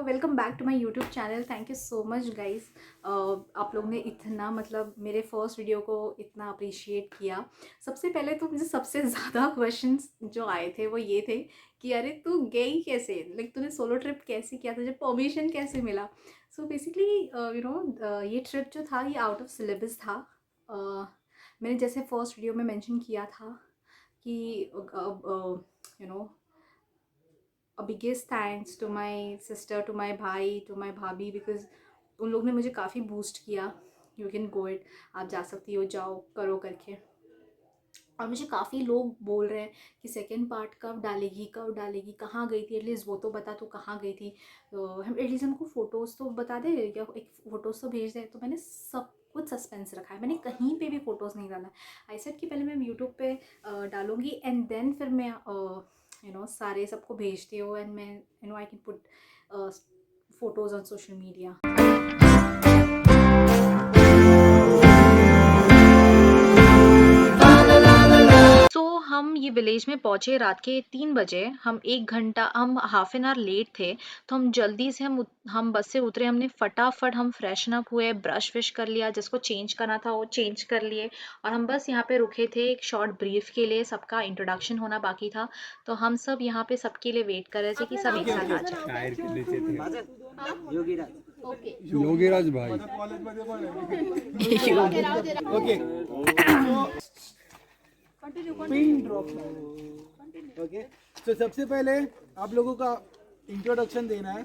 Welcome back to my YouTube channel. Thank you so much guys. आप लोग ने इतना मतलब मेरे फर्स्ट वीडियो को इतना अप्रिशिएट किया। सबसे पहले तो मुझे सबसे ज़्यादा क्वेश्चंस जो आए थे वो ये थे कि अरे तू गई कैसे, लाइक तूने सोलो ट्रिप कैसे किया, तुझे परमिशन कैसे मिला। सो बेसिकली ये ट्रिप जो था ये आउट ऑफ सिलेबस था। मैंने जैसे फर्स्ट वीडियो में मेंशन किया था कि you know a biggest thanks to my sister, to my भाई, to my भाभी, because उन लोग ने मुझे काफ़ी बूस्ट किया। यू कैन गो इट, आप जा सकती हो, जाओ करो करके। और मुझे काफ़ी लोग बोल रहे हैं कि सेकेंड पार्ट कब डालेगी, कब डालेगी, कहाँ गई थी, एटलीस्ट वो तो बता, तो कहाँ गई थी। तो हम एटलीस्ट हमको फ़ोटोज़ तो बता दे या एक फ़ोटोज़ तो भेज दे। तो मैंने सब कुछ सस्पेंस रखा है, मैंने कहीं पे भी फ़ोटोज़ नहीं डाला। आई सेड कि पहले मैं यूट्यूब पे डालूँगी एंड देन फिर मैं सारे सबको भेजती हूँ एंड मैं I can put photos on social media. तो हम ये विलेज में पहुँचे रात के 3 बजे। हम 1 घंटा, हम हाफ एन आवर लेट थे, तो हम जल्दी से हम बस से उतरे। हमने फटाफट हम फ्रेशन अप हुए, ब्रश विश कर लिया, जिसको चेंज करना था वो चेंज कर लिए, और हम बस यहाँ पे रुके थे एक शॉर्ट ब्रीफ के लिए। सबका इंट्रोडक्शन होना बाकी था, तो हम सब यहाँ पे सबके लिए वेट कर रहे थे कि सब एक साथ आ जाए। टायर के नीचे थे ओके योगीराज भाई। Okay pin drop. ओके, तो सबसे पहले आप लोगों का इंट्रोडक्शन देना है।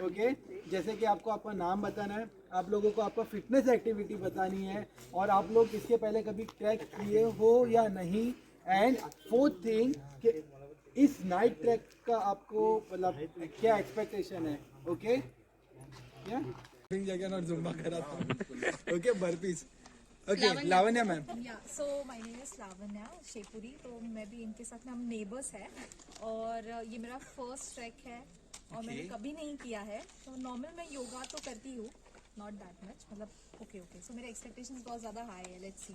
ओके, जैसे कि आपको आपका नाम बताना है, आप लोगों को आपका फिटनेस एक्टिविटी बतानी है, और आप लोग इसके पहले कभी ट्रैक किए हो या नहीं। एंड फोर्थ थिंग कि इस नाइट ट्रैक का आपको मतलब क्या एक्सपेक्टेशन है। ओके, या जगह जुम्बा करा था। Okay, burpees. Okay, Lavanya ma'am. So my name is Lavanya Shepuri. तो मैं भी इनके साथ में, हम नेबर्स हैं, और ये मेरा फर्स्ट ट्रैक है और मैंने कभी नहीं किया है। तो नॉर्मल मैं योगा तो करती हूँ, नॉट दैट मच, मतलब ओके। सो मेरे एक्सपेक्टेशंस बहुत ज़्यादा हाई है। लेट्स सी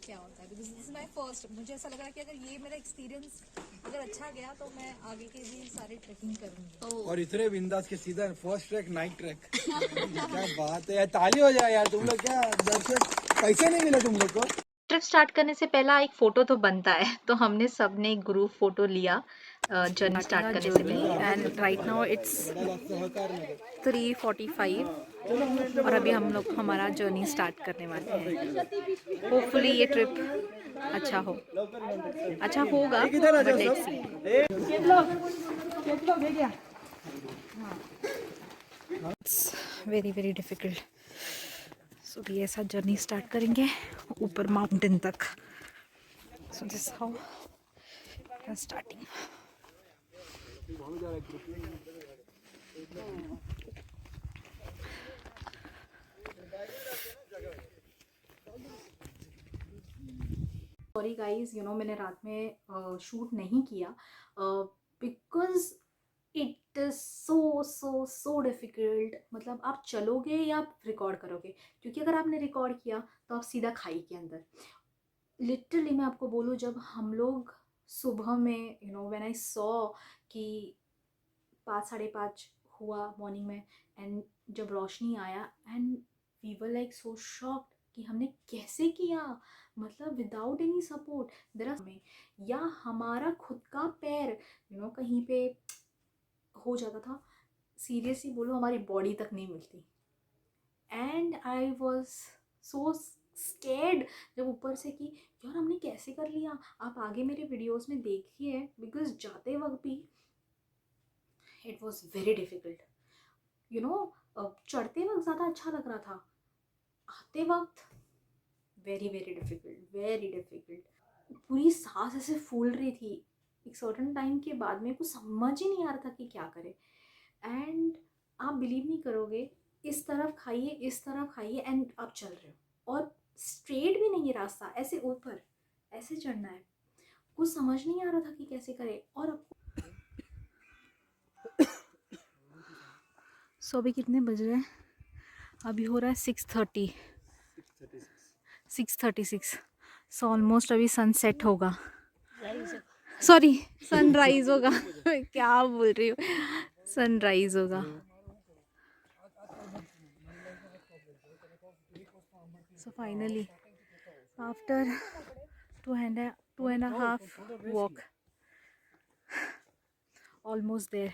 क्या होता है, because this is my first. मुझे ऐसा लग रहा है कि अगर ये मेरा एक्सपीरियंस अगर अच्छा गया तो मैं आगे के भी सारे ट्रैकिंग करूँगी। और इतने बिंदास के सीधा फर्स्ट ट्रैक नाइट ट्रैक। क्या बात है यार, ताली हो जाए यार। तुम लोग क्या दर्शक, पैसे नहीं मिले तुम लोग को? ट्रिप स्टार्ट करने से पहला एक फ़ोटो तो बनता है, तो हमने सबने एक ग्रुप फ़ोटो लिया जर्नी स्टार्ट करने से पहले। एंड राइट नाउ इट्स 3:45 और अभी हम लोग हमारा जर्नी स्टार्ट करने वाले हैं। होपफुली ये ट्रिप अच्छा होगा, but let's see. It's very very difficult. So भी ऐसा जर्नी स्टार्ट करेंगे ऊपर माउंटेन तक। So this how we are starting. Sorry guys, मैंने रात में शूट नहीं किया because it is so difficult. मतलब आप चलोगे या आप रिकॉर्ड करोगे, क्योंकि अगर आपने रिकॉर्ड किया तो आप सीधा खाई के अंदर। लिटरली मैं आपको बोलूँ, जब हम लोग सुबह में व्हेन आई सॉ कि 5 साढ़े 5 हुआ मॉर्निंग में, एंड जब रोशनी आया and we were like so shocked कि हमने कैसे किया, मतलब विदाउट एनी सपोर्ट। दरअसल में या हमारा खुद का पैर कहीं पे हो जाता था, सीरियसली बोलो हमारी बॉडी तक नहीं मिलती। And I was so scared जब ऊपर से कि यार हमने कैसे कर लिया। आप आगे मेरे वीडियोस में देखिए, बिकॉज जाते वक्त भी इट वॉज वेरी डिफ़िकल्ट। चढ़ते वक्त ज़्यादा अच्छा लग रहा था, आते वक्त very very difficult, very difficult. पूरी सांस ऐसे फूल रही थी। एक सर्टन टाइम के बाद में कुछ समझ ही नहीं आ रहा था कि क्या करे। एंड आप बिलीव नहीं करोगे, इस तरफ खाइए, इस तरफ खाइए, एंड आप चल रहे हो और स्ट्रेट भी नहीं है रास्ता, ऐसे ऊपर ऐसे चढ़ना है। कुछ समझ नहीं आ रहा था कि कैसे करे। और अब सो अभी कितने बज रहे हैं? अभी हो रहा है 6:36। सो ऑलमोस्ट अभी सनसेट होगा, सॉरी सनराइज होगा। क्या बोल रही हूँ, सनराइज होगा। So finally, after two and a half walk, almost there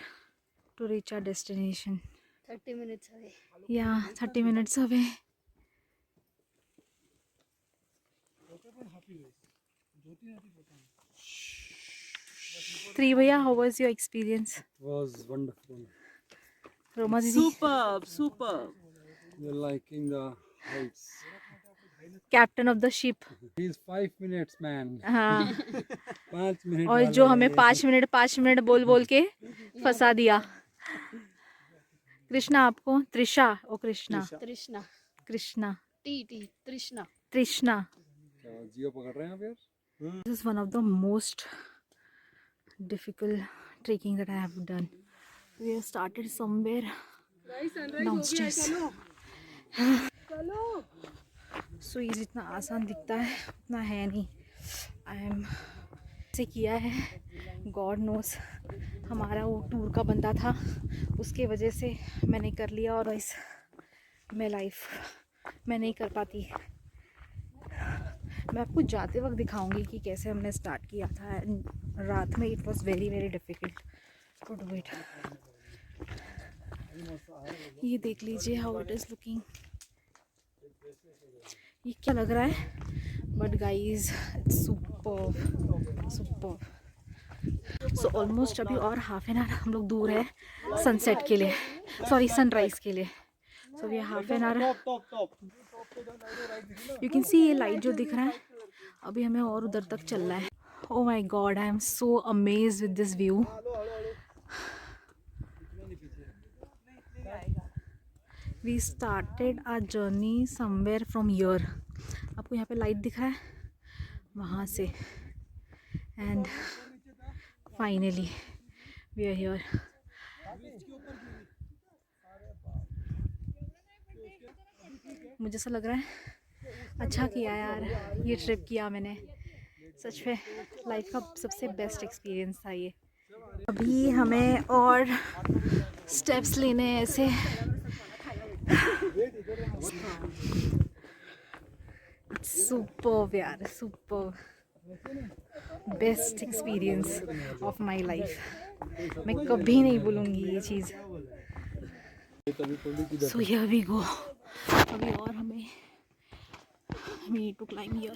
to reach our destination. 30 minutes away. Yeah, 30 minutes away. Three Bhaiya, how was your experience? Was wonderful. Roma Didi, Superb. You're liking the heights. captain of the ship. He's 5 minutes, man. हाँ 5 minutes. और जो हमें 5 minute बोल बोल के फंसा दिया. कृष्णा आपको त्रिशा ओ Krishna Trishna. Krishna Trishna. Trishna. जियो पकड़ रहे हैं आप यार? This is one of the most difficult trekking that I have done. We have started somewhere downstairs. So ये जितना आसान दिखता है उतना है नहीं. I am से किया है. God knows हमारा वो टूर का बंदा था, उसके वजह से मैंने कर लिया और इस मैं नहीं कर पाती. मैं आपको जाते वक्त दिखाऊंगी कि कैसे हमने स्टार्ट किया था. रात में it was very very difficult to do it. ये देख लीजिए हाउ इट इज़ लुकिंग. ये क्या लग रहा है, but guys it's super. So almost अभी और हाफ एन आवर हम लोग दूर है सनसेट के लिए, सॉरी सनराइज़ के लिए. So we half an hour. You can see ये लाइट जो दिख रहा है, अभी हमें और उधर तक चलना है. Oh my god, I am so amazed with this view. We started our journey somewhere from here. आपको यहाँ पे लाइट दिख रहा है, वहाँ से. And finally we are here. मुझे ऐसा लग रहा है अच्छा किया यार ये ट्रिप किया मैंने. सच में लाइफ का सबसे बेस्ट एक्सपीरियंस था ये. अभी हमें और स्टेप्स लेने हैं ऐसे. सुपर यार, super. Best experience of my life. मैं कभी नहीं भूलूंगी ये चीज़. So here we go. अभी और हमें we need to climb here.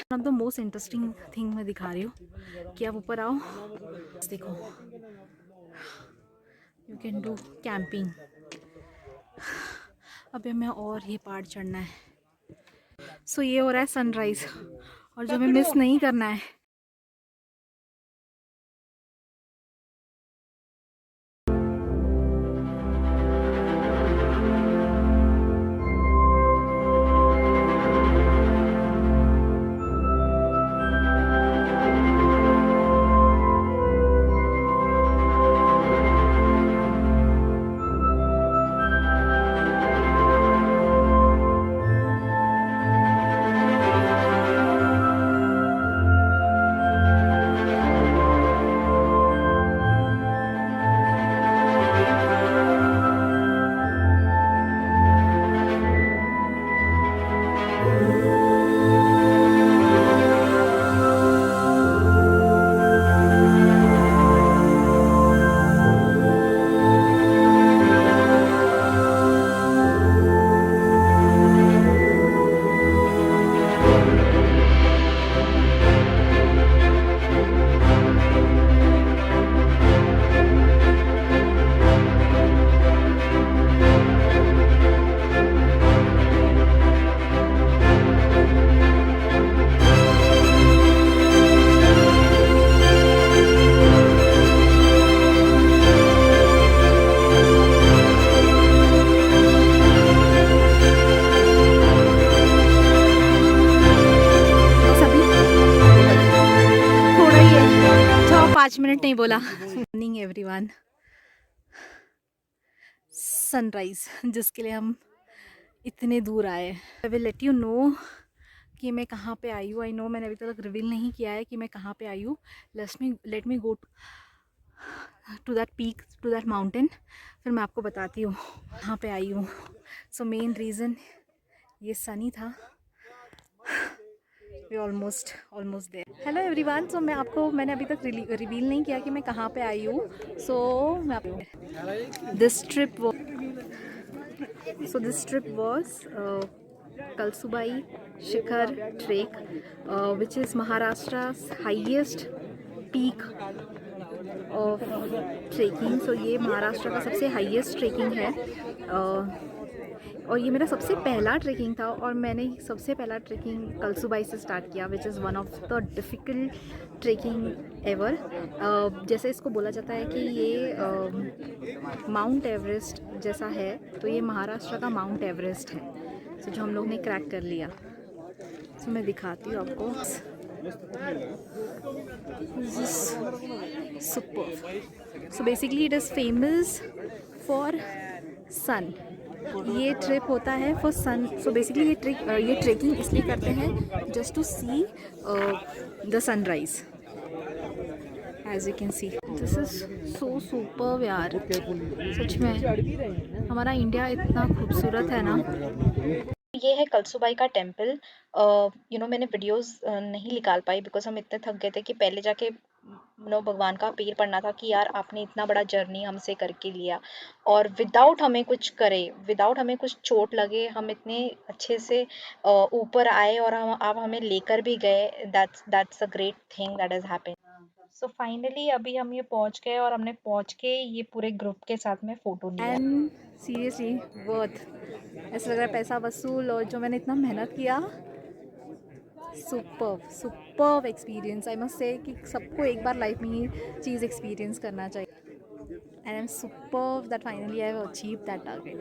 One of the most interesting thing मैं दिखा रही हूँ कि आप ऊपर आओ, देखो यू कैन डू कैंपिंग. अभी हमें और ये पार्ट चढ़ना है. सो ये हो रहा है सनराइज और जो हमें मिस नहीं करना है. मिनट नहीं बोला. Morning everyone. सनराइज जिसके लिए हम इतने दूर आए. I will let you know कि मैं कहाँ पे आई हूँ। आई नो मैंने अभी तक रिवील नहीं किया है कि मैं कहाँ पे आई हूँ। Let me go to that peak, to that mountain, फिर मैं आपको बताती हूँ कहाँ पे आई हूँ। सो मेन रीज़न ये सनी था। We almost there. Hello everyone. So मैंने अभी तक रिवील नहीं किया कि मैं कहाँ पे आई हूँ। सो मैं आपको this trip was Kalsubai Shikhar trek, which is महाराष्ट्रा's highest peak of trekking. So ये महाराष्ट्र का सबसे हाईएस्ट ट्रेकिंग है, और ये मेरा सबसे पहला ट्रेकिंग था, और मैंने सबसे पहला ट्रेकिंग कलसुबाई से स्टार्ट किया, which is one of the difficult trekking ever. जैसे इसको बोला जाता है कि ये माउंट एवरेस्ट जैसा है, तो ये महाराष्ट्र का माउंट एवरेस्ट है। सो जो हम लोग ने क्रैक कर लिया। सो मैं दिखाती हूँ आपको। Super. So basically it is famous for sun. ये ट्रिप होता है फॉर सन। सो बेसिकली ये ट्रेकिंग इसलिए करते हैं just to see the sunrise. As you can see this is so super यार, सच में हमारा इंडिया इतना खूबसूरत है ना। ये है कलसुबाई का टेम्पल। मैंने वीडियोस नहीं निकाल पाई बिकॉज हम इतने थक गए थे कि पहले जाके भगवान का पैर पड़ना था कि यार आपने इतना बड़ा जर्नी हमसे करके लिया, और विदाउट हमें कुछ करे, विदाउट हमें कुछ चोट लगे, हम इतने अच्छे से ऊपर आए, और आप हमें लेकर भी गए। That's a great thing that has happened. So finally अभी हम ये पहुंच गए, और हमने पहुंच के ये पूरे ग्रुप के साथ में फ़ोटो लिया। एंड सीरियसली वर्थ, ऐसा लग रहा है पैसा वसूल, और जो मैंने इतना मेहनत किया, superb experience. I must say कि सबको एक बार लाइफ में ये चीज़ एक्सपीरियंस करना चाहिए। And I am superb that finally I have achieve that target.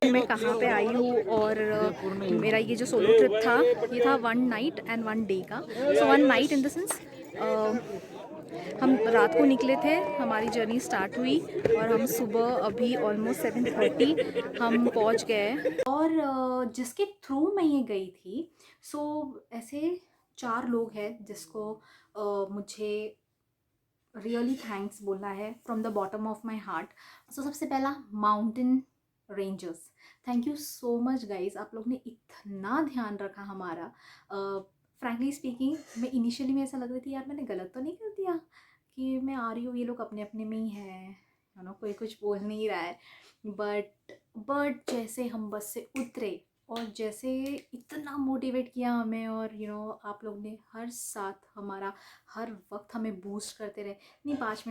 मैं कहाँ पे आई हूँ, और मेरा ये जो सोलो ट्रिप था, ये था 1 नाइट एंड 1 डे का। सो 1 नाइट इन द सेंस हम रात को निकले थे, हमारी जर्नी स्टार्ट हुई, और हम सुबह अभी ऑलमोस्ट 7:30 हम पहुंच गए। और जिसके थ्रू मैं ये गई थी, सो ऐसे 4 लोग हैं जिसको मुझे रियली थैंक्स बोलना है from the bottom of my heart. So सबसे पहला mountain rangers, thank you so much guys. आप लोग ने इतना ध्यान रखा हमारा। फ्रैंकली स्पीकिंग, मैं इनिशियली में ऐसा लग रही थी यार मैंने गलत तो नहीं कर दिया कि मैं आ रही हूँ, ये लोग अपने अपने में ही हैं, कोई कुछ बोल नहीं रहा है। बट जैसे हम बस से उतरे, और जैसे इतना मोटिवेट किया हमें, और आप लोग ने हर साथ हमारा हर वक्त हमें बूस्ट करते रहे। नहीं 5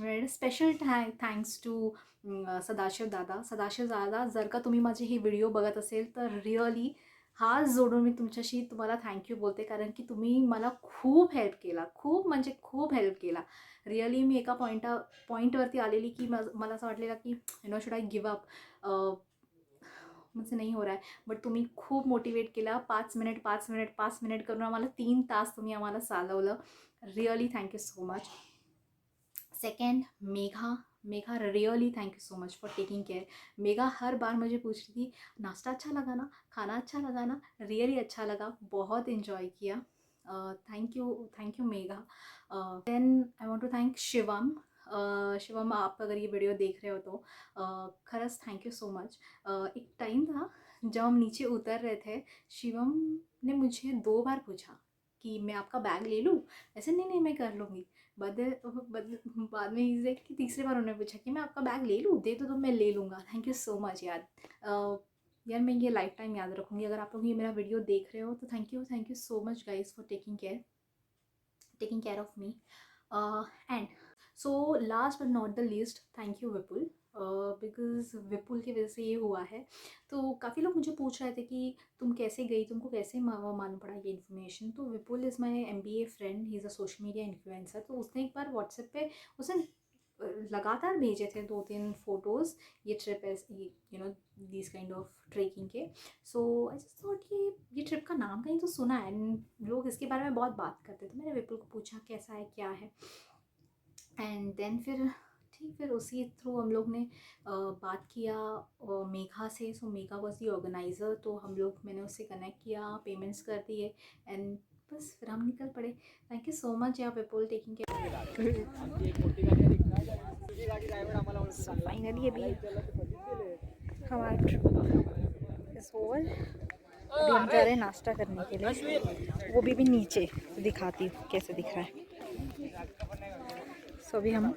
minute. Special thanks to Sadashiv dada, जर का तुम्ही माझी ही व्हिडिओ बघत असेल तर रिअली हात जोडून मी तुम्हाला थँक्यू बोलते, कारण की तुम्ही मला खूप हेल्प केला, खूप म्हणजे खूप हेल्प केला। रिअली मी एका पॉईंटवरती आलेली की मला असं वाटलेलं की शुड आय गिव अप, मुझसे नहीं हो रहा है, बट तुम्ही खूप मोटिवेट केला। 5 मिनिट करून आम्हाला 3 तास तुम्ही आम्हाला चालवलं। Really thank you so much. Second, Megha really thank you so much for taking care. Megha हर बार मुझे पूछ रही थी नाश्ता अच्छा लगा ना, खाना अच्छा लगा ना। रियली अच्छा लगा, बहुत इन्जॉय किया। Thank you Megha. Then I want to thank Shivam. Shivam, आप अगर ये वीडियो देख रहे हो तो खरंच थैंक यू सो मच। एक टाइम था जब हम नीचे उतर रहे थे, शिवम ने मुझे 2 बार पूछा कि मैं आपका बैग ले लूँ। ऐसे नहीं मैं कर लूँगी। बाद में इसे कि तीसरी बार उन्होंने पूछा कि मैं आपका बैग ले लूँ, दे दो तो मैं ले लूँगा। थैंक यू सो मच यार। यार मैं ये लाइफ टाइम याद रखूँगी। अगर आप लोग ये मेरा वीडियो देख रहे हो तो thank you so much guys for taking care of me. And so last but not the least, thank you Vipul, because Vipul की वजह से ये हुआ है। तो काफ़ी लोग मुझे पूछ रहे थे कि तुम कैसे गई, तुमको कैसे मालूम पड़ा ये इन्फॉर्मेशन। तो Vipul is my MBA friend, he is a social media influencer. तो उसने एक बार व्हाट्सएप पे उसने लगातार भेजे थे 2-3 फ़ोटोज़ ये trip this kind of trekking के। सो आई जस्ट थॉट ये ट्रिप का नाम कहीं तो सुना है, लोग इसके बारे में बहुत बात करते थे। मैंने विपुल को पूछा कैसा है क्या है, एंड देन फिर ठीक, फिर उसी थ्रू हम लोग ने बात किया मेघा से। सो मेघा वॉज दी ऑर्गेनाइज़र, तो मैंने उससे कनेक्ट किया, पेमेंट्स कर दिए एंड बस फिर हम निकल पड़े। थैंक यू सो मच यार पीपल टेकिंग केयर। फाइनली अभी हमारा ट्रिप इज ओवर। अभी हम जा रहे हैं नाश्ता करने के लिए, वो भी नीचे दिखाती हूँ कैसे दिख रहा है। सो अभी हम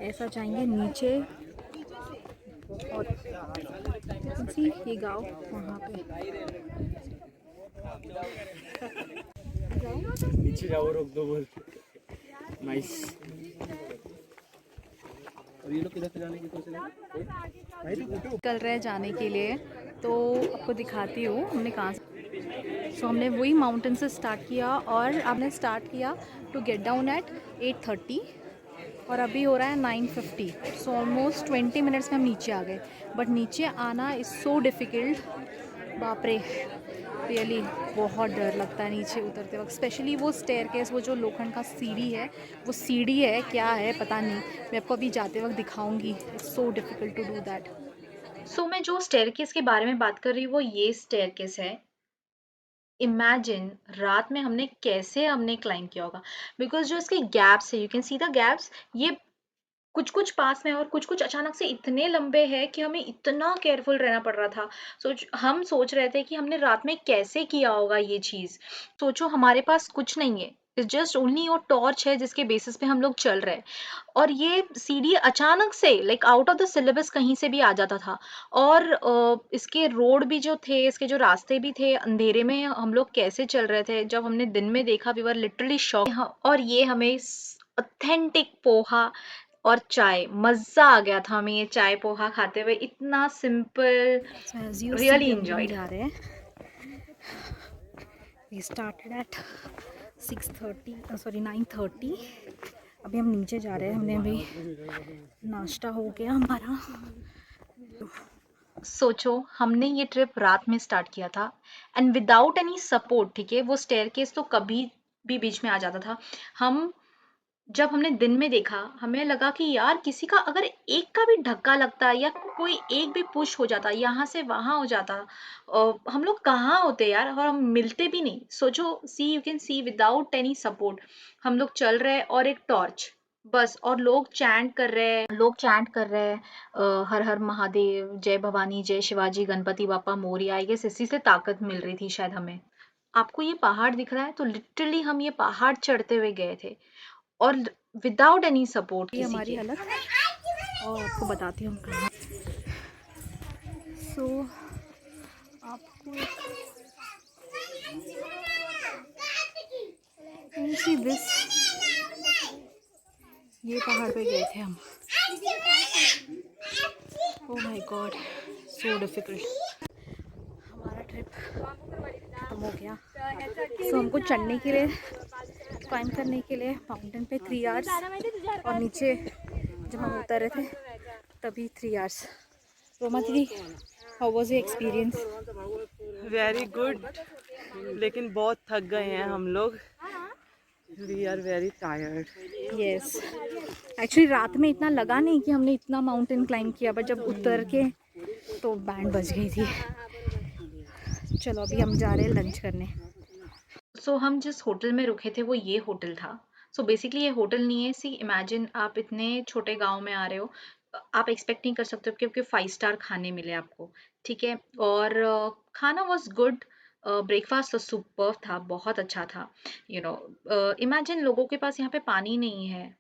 ऐसा जाएंगे नीचे और ये गाँव वहाँ पे नीचे जाओ, रोक दो बोल। नाइस। और ये लोग किधर से जाने की सोच रहे हैं? निकल रहे हैं जाने के लिए, तो आपको दिखाती हूँ हमने कहाँ से। सो हमने वही माउंटेन से स्टार्ट किया और आपने स्टार्ट किया टू गेट डाउन एट 8:30 और अभी हो रहा है 9:50। सो ऑलमोस्ट 20 मिनट्स में हम नीचे आ गए। बट नीचे आना इज़ सो डिफ़िकल्ट, बाप रे, रियली बहुत डर लगता है नीचे उतरते वक्त। स्पेशली वो स्टेयरकेस, वो जो लोखंड का सीढ़ी है, वो सीढ़ी है क्या है पता नहीं, मैं आपको अभी जाते वक्त दिखाऊंगी। It's so difficult to do that. So मैं जो स्टेयरकेस के बारे में बात कर रही हूँ वो ये स्टेयरकेस है। इमेजिन रात में हमने क्लाइंब किया होगा, बिकॉज जो इसके गैप्स है, you can see the gaps, ये कुछ कुछ पास में और कुछ कुछ अचानक से इतने लंबे हैं कि हमें इतना केयरफुल रहना पड़ रहा था। हम सोच रहे थे कि हमने रात में कैसे किया होगा ये चीज़। सोचो हमारे पास कुछ नहीं है, इट्स जस्ट ओनली और टॉर्च है जिसके बेसिस पे हम लोग चल रहे हैं। और ये सीढ़ी अचानक से like out of the syllabus कहीं से भी आ जाता था। और इसके रोड भी जो थे, इसके जो रास्ते भी थे, अंधेरे में हम लोग कैसे चल रहे थे, जब हमने दिन में देखा वी वर लिटरली शॉक। और ये हमें ऑथेंटिक पोहा और चाय, मज़ा आ गया था हमें ये चाय पोहा खाते हुए, इतना सिंपल, रियली एंजॉयड। जा रहे हैं, वी स्टार्टेड एट 6:30 सॉरी 9:30। अभी हम नीचे जा रहे हैं, हमने अभी नाश्ता हो गया हमारा। सोचो हमने ये ट्रिप रात में स्टार्ट किया था एंड विदाउट एनी सपोर्ट, ठीक है, वो स्टेयरकेस तो कभी भी बीच में आ जाता था। जब हमने दिन में देखा, हमें लगा कि यार किसी का अगर एक का भी धक्का लगता या कोई एक भी पुश हो जाता, यहाँ से वहाँ हो जाता, हम लोग कहाँ होते यार, और हम मिलते भी नहीं। सोचो, see you can see without any support हम लोग चल रहे हैं और एक टॉर्च बस, और लोग चैंट कर रहे हैं हर हर महादेव, जय भवानी, जय शिवाजी, गणपति बापा मोरया। आई गेस इसी से ताकत मिल रही थी शायद हमें। आपको ये पहाड़ दिख रहा है, तो लिटरली हम ये पहाड़ चढ़ते हुए गए थे और विदाउट एनी सपोर्ट किसी हमारी हालत। और आपको बताती हूँ कहाँ। सो आपको सी दिस, ये पहाड़ पे गए थे हम। Oh my God, so difficult. हमारा ट्रिप खत्म हो गया। सो हमको चढ़ने के लिए, क्लाइंब करने के लिए माउंटेन पे 3 आवर्स, और नीचे जब हम उतर रहे थे तभी 3 hours. Roma didi, how was your experience? Very good, लेकिन बहुत थक गए हैं हम लोग। We are very tired. Yes, actually रात में इतना लगा नहीं कि हमने इतना माउंटेन क्लाइंब किया, बट जब उतर के तो बैंड बज गई थी। चलो अभी हम जा रहे हैं लंच करने। सो हम जिस होटल में रुके थे वो ये होटल था। सो बेसिकली ये होटल नहीं है, सी इमेजिन आप इतने छोटे गांव में आ रहे हो, आप एक्सपेक्ट नहीं कर सकते हो कि 5 स्टार खाने मिले आपको, ठीक है। और खाना वॉज गुड, ब्रेकफास्ट तो सुपर्ब था, बहुत अच्छा था। इमेजिन लोगों के पास यहाँ पे पानी नहीं है,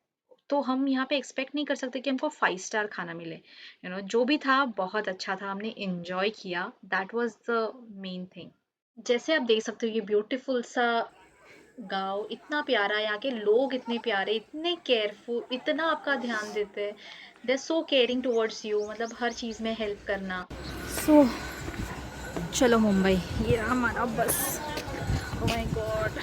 तो हम यहाँ पे एक्सपेक्ट नहीं कर सकते कि हमको 5 स्टार खाना मिले। जो भी था बहुत अच्छा था, हमने इंजॉय किया, that was the main thing. जैसे आप देख सकते हो ये ब्यूटीफुल सा गाँव, इतना प्यारा, यहाँ के लोग इतने प्यारे, इतने केयरफुल, इतना आपका ध्यान देते हैं, they are so caring towards you, मतलब हर चीज़ में हेल्प करना। सो चलो मुंबई, ये रहा हमारा बस। Oh my God.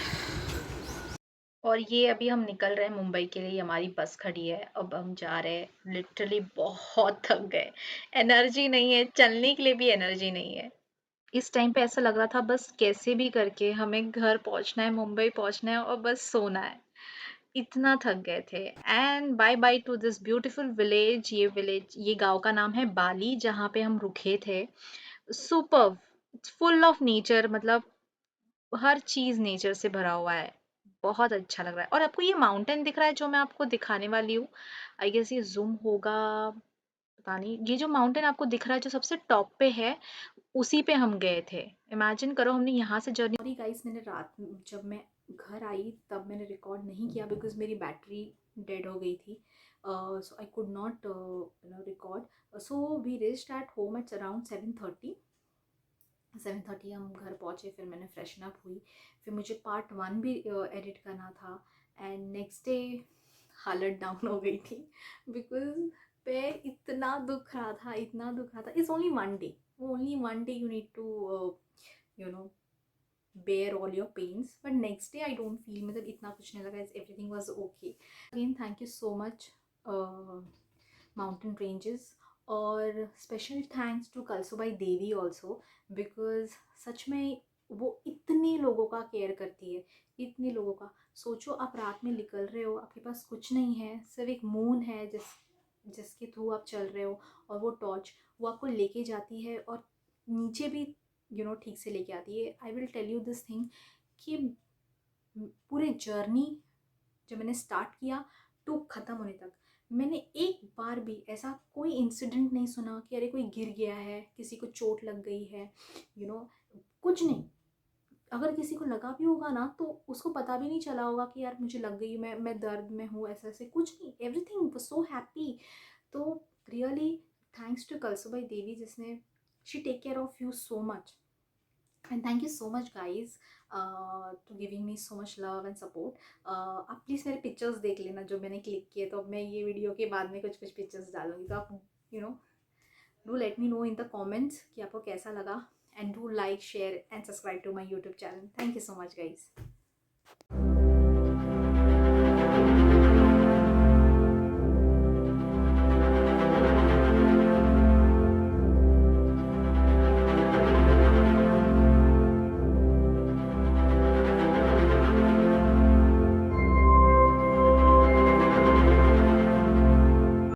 और ये अभी हम निकल रहे हैं मुंबई के लिए, हमारी बस खड़ी है, अब हम जा रहे हैं। लिटरली बहुत थक गए, एनर्जी नहीं है, चलने के लिए भी एनर्जी नहीं है। इस टाइम पे ऐसा लग रहा था बस कैसे भी करके हमें घर पहुंचना है, मुंबई पहुंचना है और बस सोना है। इतना थक गए थे। And bye bye to this beautiful village. ये गांव का नाम है बाली, जहाँ पे हम रुके थे। सुपर्ब, फुल ऑफ नेचर, मतलब हर चीज़ नेचर से भरा हुआ है। बहुत अच्छा लग रहा है। और आपको ये माउंटेन दिख रहा है जो मैं आपको दिखाने वाली हूँ, आई गेस ये ज़ूम होगा, पता नहीं। ये जो माउंटेन आपको दिख रहा है जो सबसे टॉप पे है, उसी पे हम गए थे। इमेजिन करो, हमने यहाँ से जर्नी। सॉरी गाइस, मैंने रात जब मैं घर आई तब मैंने रिकॉर्ड नहीं किया बिकॉज मेरी बैटरी डेड हो गई थी। So I could not record. So we reached at home at around 7:30 हम घर पहुँचे। फिर मैंने फ्रेशन अप हुई, फिर मुझे पार्ट 1 भी एडिट करना था। एंड नेक्स्ट डे हालत डाउन हो गई थी बिकॉज पैर इतना दुख रहा था, इतना दुख रहा था। It's only 1 day, only 1 day you need to you know bear all your pains, but next day I don't feel, मतलब इतना कुछ नहीं लगा, everything was okay. Again thank you so much mountain ranges, और special thanks to Kalsubai Devi also, because सच में वो इतने लोगों का केयर करती है, इतने लोगों का। सोचो आप रात में निकल रहे हो, आपके पास कुछ नहीं है, सिर्फ एक मून है जिसके थ्रू आप चल रहे हो, और वो टॉर्च वो आपको लेके जाती है, और नीचे भी ठीक से लेके आती है। I will tell you this thing कि पूरे जर्नी जब मैंने स्टार्ट किया टू ख़त्म होने तक, मैंने एक बार भी ऐसा कोई इंसिडेंट नहीं सुना कि अरे कोई गिर गया है, किसी को चोट लग गई है, कुछ नहीं। अगर किसी को लगा भी होगा ना तो उसको पता भी नहीं चला होगा कि यार मुझे लग गई, मैं दर्द में हूँ, ऐसा ऐसे कुछ नहीं। Everything was so happy. तो really thanks to Kalsubai Devi, जिसने she take care of you so much. And thank you so much guys to giving me so much love and support. आप प्लीज़ मेरे पिक्चर्स देख लेना जो मैंने क्लिक किए, तो अब मैं ये वीडियो के बाद में कुछ कुछ पिक्चर्स डालूंगी, तो आप do let me know in the comments कि आपको कैसा लगा। And do like, share and subscribe to my YouTube channel. Thank you so much guys.